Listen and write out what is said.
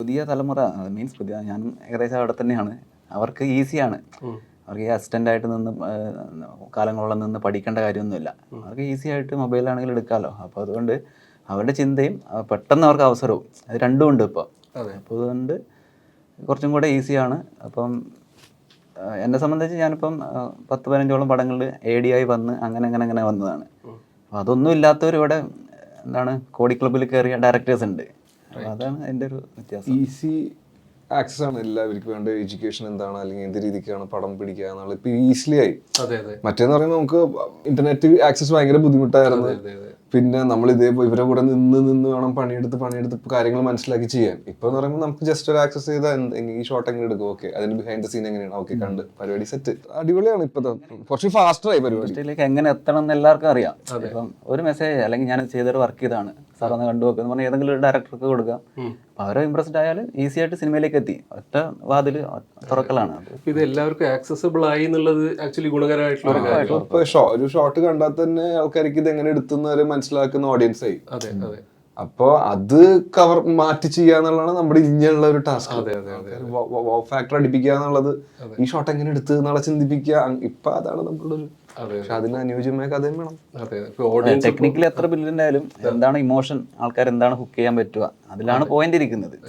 പുതിയ തലമുറ മീൻസ് ഞാൻ ഏകദേശം അവിടെ തന്നെയാണ്. അവർക്ക് ഈസിയാണ്. അവർക്ക് ഈ അസിസ്റ്റൻ്റായിട്ട് നിന്ന് കാലങ്ങളോളം നിന്ന് പഠിക്കേണ്ട കാര്യമൊന്നുമില്ല. അവർക്ക് ഈസി ആയിട്ട് മൊബൈലാണെങ്കിലും എടുക്കാമല്ലോ. അപ്പോൾ അതുകൊണ്ട് അവരുടെ ചിന്തയും പെട്ടെന്ന് അവർക്ക് അവസരവും അത് രണ്ടും ഉണ്ട് ഇപ്പോൾ. അപ്പോൾ അതുകൊണ്ട് കുറച്ചും കൂടെ ഈസിയാണ്. അപ്പം എന്നെ സംബന്ധിച്ച് ഞാനിപ്പം 10-15ഓളം പടങ്ങളിൽ AD ആയി വന്ന് അങ്ങനെ വന്നതാണ്. അപ്പോൾ അതൊന്നും ഇല്ലാത്തവർ ഇവിടെ എന്താണ് കോടി ക്ലബ്ബിൽ കയറിയ ഡയറക്ടേഴ്സ് ഉണ്ട്. അപ്പോൾ അതാണ് അതിൻ്റെ ഒരു വ്യത്യാസം. ഈസി ആക്സസ് ആണ് എല്ലാവർക്കും വേണ്ട. എഡ്യൂക്കേഷൻ എന്താണ് അല്ലെങ്കിൽ എന്ത് രീതിക്കാണ് പടം പിടിക്കുക എന്നുള്ളത് ഇപ്പൊ ഈസിലി ആയി. മറ്റേന്ന് പറയുമ്പോൾ നമുക്ക് ഇന്റർനെറ്റ് ആക്സസ് ഭയങ്കര ബുദ്ധിമുട്ടായിരുന്നു. പിന്നെ നമ്മൾ ഇവരെ കൂടെ നിന്ന് വേണം പണിയെടുത്ത് കാര്യങ്ങൾ മനസ്സിലാക്കി ചെയ്യാൻ. ഇപ്പൊ എന്ന് പറയുമ്പോൾ നമുക്ക് ജസ്റ്റ് ഒരു ആക്സസ് ചെയ്താൽ ഈ ഷോട്ട് എങ്ങനെ എടുക്കും, ഓക്കെ അതിന് ബിഹൈൻഡ് ദ സീൻ എങ്ങനെയാണ്, ഓക്കെ കണ്ട് പരിപാടി സെറ്റ്. അടിപൊളിയാണ്. ഇപ്പൊ കുറച്ച് ഫാസ്റ്റർ ആയി പരിപാടി. എങ്ങനെ എത്തണം എന്ന് എല്ലാവർക്കും അറിയാം. ഇപ്പം ഒരു മെസ്സേജ് അല്ലെങ്കിൽ ഞാൻ ചെയ്തൊരു വർക്ക് ചെയ്താണ് സാർ ഒന്ന് കണ്ടു നോക്കുക എന്ന് പറഞ്ഞാൽ ഏതെങ്കിലും ഒരു ഡയറക്ടർക്ക് കൊടുക്കാം. അപ്പൊ അവരെ ഇംപ്രസ്ഡ് ആയാൽ ഈസി ആയിട്ട് സിനിമയിലേക്ക് എത്തി. ഒറ്റ വാതില് തുറക്കലാണ്. ഇത് എല്ലാവർക്കും ആക്സസിബിൾ ആയി എന്നുള്ളത് ആക്ച്വലി ഗുണകരമായിട്ടുള്ള ഒരു ഷോട്ട് കണ്ടാൽ തന്നെ ആൾക്കാർക്ക് ഇത് എങ്ങനെ എടുത്തുന്നവരെ മനസ്സിലാക്കുന്ന ഓഡിയൻസ് ആയി. അപ്പൊ അത് മാറ്റി ചെയ്യാന്നുള്ളതാണ് നമ്മുടെ ഇനിയുള്ള ഒരു ടാസ്ക്. ഫാക്ടർ അടിപ്പിക്കുക എന്നുള്ളത്, ഈ ഷോട്ട് എങ്ങനെ എടുത്ത് എന്നുള്ള ചിന്തിപ്പിക്കുക. ഇപ്പൊ അതാണ് നമ്മളുടെ ഒരു, പക്ഷെ അതിന് അനുയോജ്യമായ കഥയും വേണം. ടെക്നിക്കലി എത്ര ബില്ലുണ്ടായാലും എന്താണ് ഇമോഷൻ, ആൾക്കാർ എന്താണ് ഹുക്ക് ചെയ്യാൻ പറ്റുക, അതിലാണ് പോയിന്റ് ഇരിക്കുന്നത്.